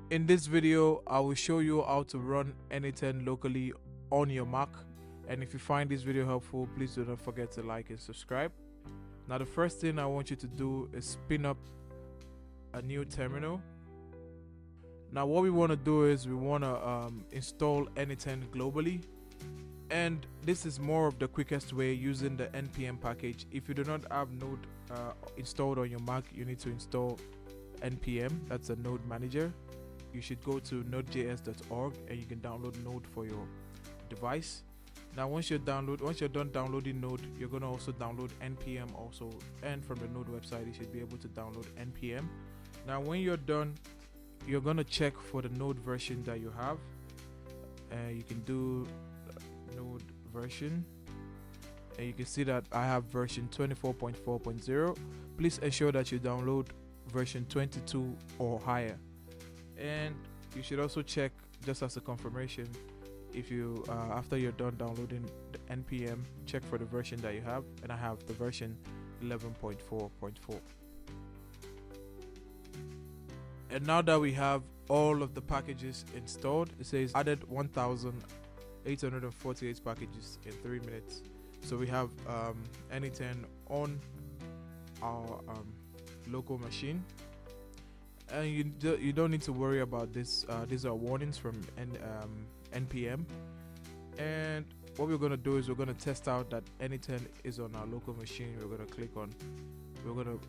In this video, I will show you how to run n8n locally on your Mac. And if you find this video helpful, please do not forget to like and subscribe. Now, the first thing I want you to do is spin up a new terminal. Now, what we want to do is we want to install n8n globally. And this is more of the quickest way using the npm package. If you do not have Node installed on your Mac, you need to install npm. That's a node manager. You should go to nodejs.org and you can download Node for your device. Now once you're done downloading Node, you're gonna also download npm also, and from the Node website you should be able to download npm. Now when you're done, you're gonna check for the Node version that you have. You can do Node version, and you can see that I have version 24.4.0. Please ensure that you download version 22 or higher. And you should also check, just as a confirmation, if you after you're done downloading the npm, check for the version that you have, and I have the version 11.4.4. And now that we have all of the packages installed, it says added 1,848 packages in 3 minutes. So we have n8n on our local machine. And you don't need to worry about this. These are warnings from npm. And what we're gonna do is we're gonna test out that n8n is on our local machine. We're gonna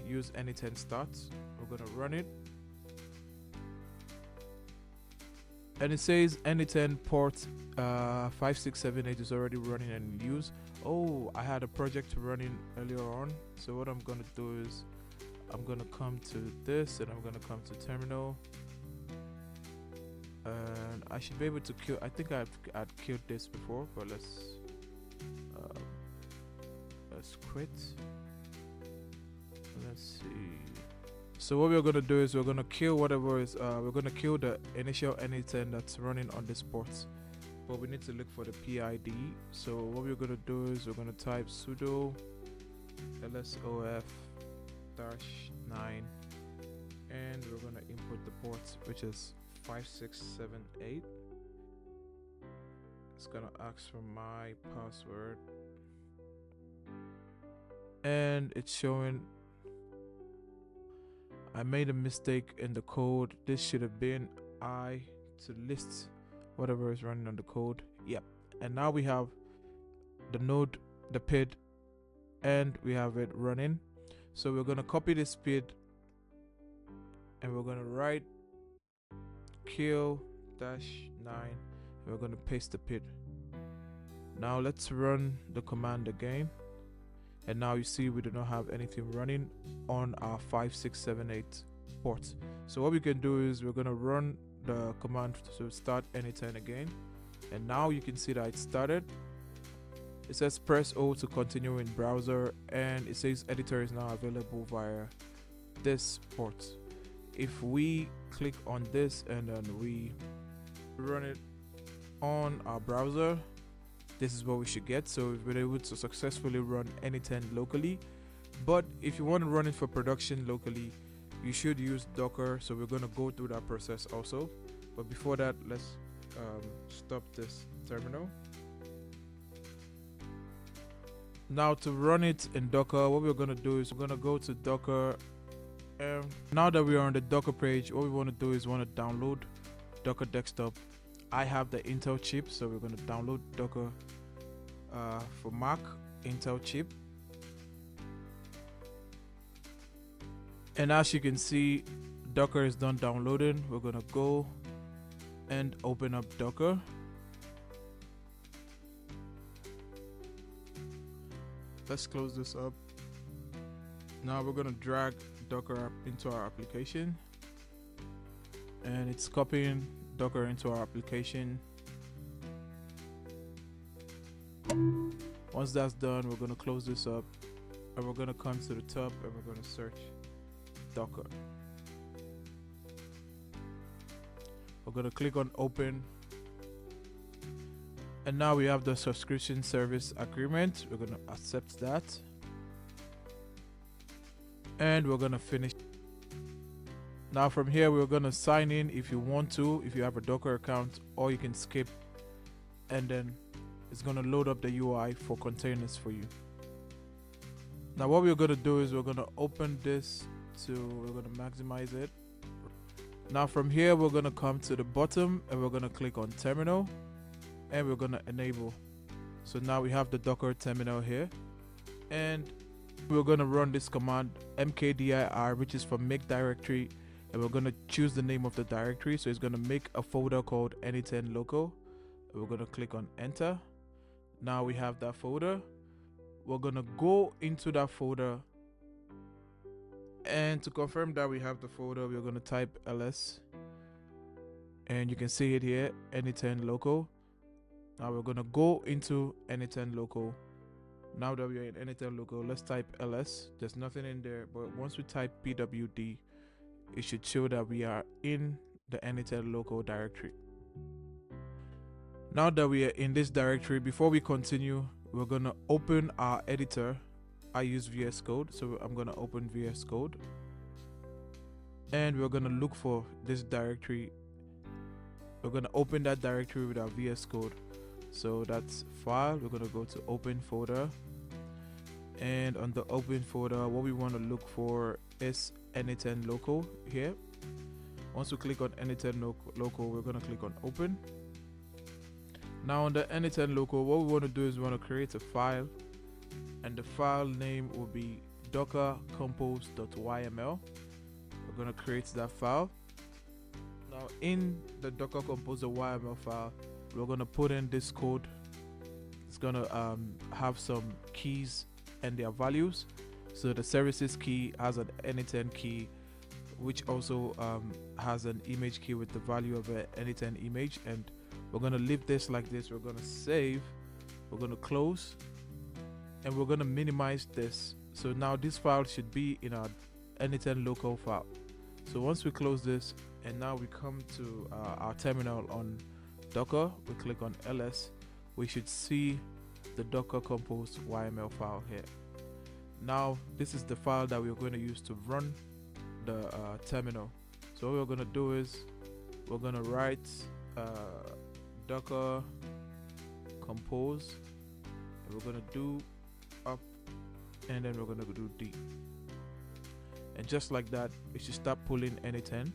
use n8n start. We're gonna run it, and it says n8n port 5678 is already running and in use. Oh, I had a project running earlier on. So what I'm gonna do is I'm gonna come to this, and I'm gonna come to terminal, and I should be able to kill. I think I'd killed this before, but let's quit. Let's see. So what we're gonna do is we're gonna kill whatever is we're gonna kill the initial n8n that's running on this port, but we need to look for the PID. So what we're gonna do is we're gonna type sudo lsof -9, and we're gonna input the port, which is 5678. It's gonna ask for my password, and it's showing I made a mistake in the code. This should have been I to list whatever is running on the code. Yep. And now we have the node, the PID, and we have it running. So we're gonna copy this PID, and we're gonna write kill -9, and we're gonna paste the PID. Now let's run the command again, and now you see we do not have anything running on our 5678 port. So what we can do is we're gonna run the command to start n8n again, and now you can see that it started. It says press O to continue in browser, and it says editor is now available via this port. If we click on this and then we run it on our browser, this is what we should get. So we've been able to successfully run n8n locally. But if you want to run it for production locally, you should use Docker. So we're going to go through that process also. But before that, let's stop this terminal. Now to run it in Docker, what we're going to do is we're going to go to Docker. Now that we are on the Docker page, what we want to do is want to download Docker Desktop. I have the Intel chip, so we're going to download Docker for Mac Intel chip. And as you can see, Docker is done downloading. We're going to go and open up Docker. Let's close this up. Now we're gonna drag Docker into our application, and it's copying Docker into our application. Once that's done, we're gonna close this up, and we're gonna come to the top, and we're gonna search Docker. We're gonna click on open. And now we have the subscription service agreement. We're going to accept that. And we're going to finish. Now from here, we're gonna sign in if you want to, if you have a Docker account, or you can skip, and then it's gonna load up the UI for containers for you. Now what we're gonna do is we're gonna open this we're gonna maximize it. Now from here, we're gonna come to the bottom and we're gonna click on terminal and we're gonna enable. So now we have the Docker terminal here, and we're gonna run this command mkdir, which is for make directory, and we're gonna choose the name of the directory. So it's gonna make a folder called n8n local. We're gonna click on enter. Now we have that folder. We're gonna go into that folder, and to confirm that we have the folder, we're gonna type ls, and you can see it here, n8n local. Now we're gonna go into n8n local. Now that we are in n8n local, let's type ls. There's nothing in there, but once we type pwd, it should show that we are in the n8n local directory. Now that we are in this directory, before we continue, we're gonna open our editor. I use VS Code, so I'm gonna open VS Code, and we're gonna look for this directory. We're gonna open that directory with our VS Code. So that's file. We're gonna go to open folder, and on the open folder, what we want to look for is n8n local here. Once we click on n8n local, we're gonna click on open. Now on the n8n local, what we want to do is we want to create a file, and the file name will be docker compose.yml. We're going to create that file. Now in the docker compose.yml file, we're going to put in this code. It's going to have some keys and their values. So the services key has an n8n key, which also has an image key with the value of an n8n image, and we're going to leave this like this. We're going to save, we're going to close, and we're going to minimize this. So now this file should be in our n8n local file. So once we close this, and now we come to our terminal on Docker, we click on ls, we should see the docker compose YML file here. Now this is the file that we're going to use to run the terminal. So what we're going to do is we're going to write docker compose, and we're going to do up, and then we're going to do D, and just like that it should start pulling n8n.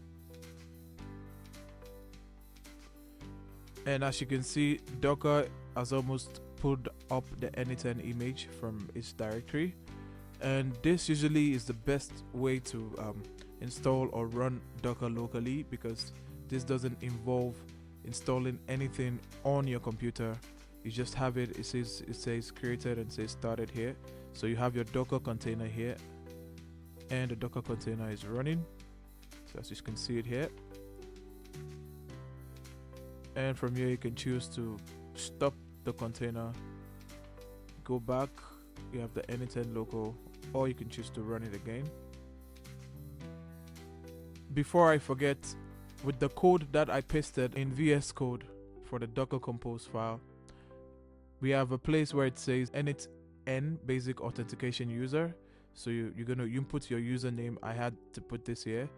And as you can see, Docker has almost pulled up the n8n image from its directory, and this usually is the best way to install or run Docker locally, because this doesn't involve installing anything on your computer. You just have it. It says created and says started here. So you have your Docker container here, and the Docker container is running. So as you can see it here, and from here you can choose to stop the container, go back. You have the n8n local, or you can choose to run it again. Before I forget, with the code that I pasted in VS Code for the Docker Compose file, we have a place where it says n8n basic authentication user. So you're going to input your username. I had to put this here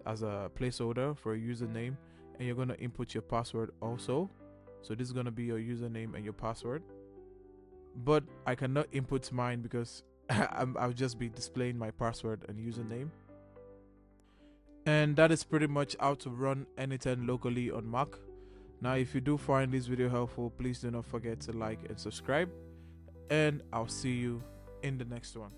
as a placeholder for a username, and you're going to input your password also. So this is going to be your username and your password, but I cannot input mine because I'll just be displaying my password and username. And that is pretty much how to run n8n locally on Mac. Now if you do find this video helpful, please do not forget to like and subscribe, and I'll see you in the next one.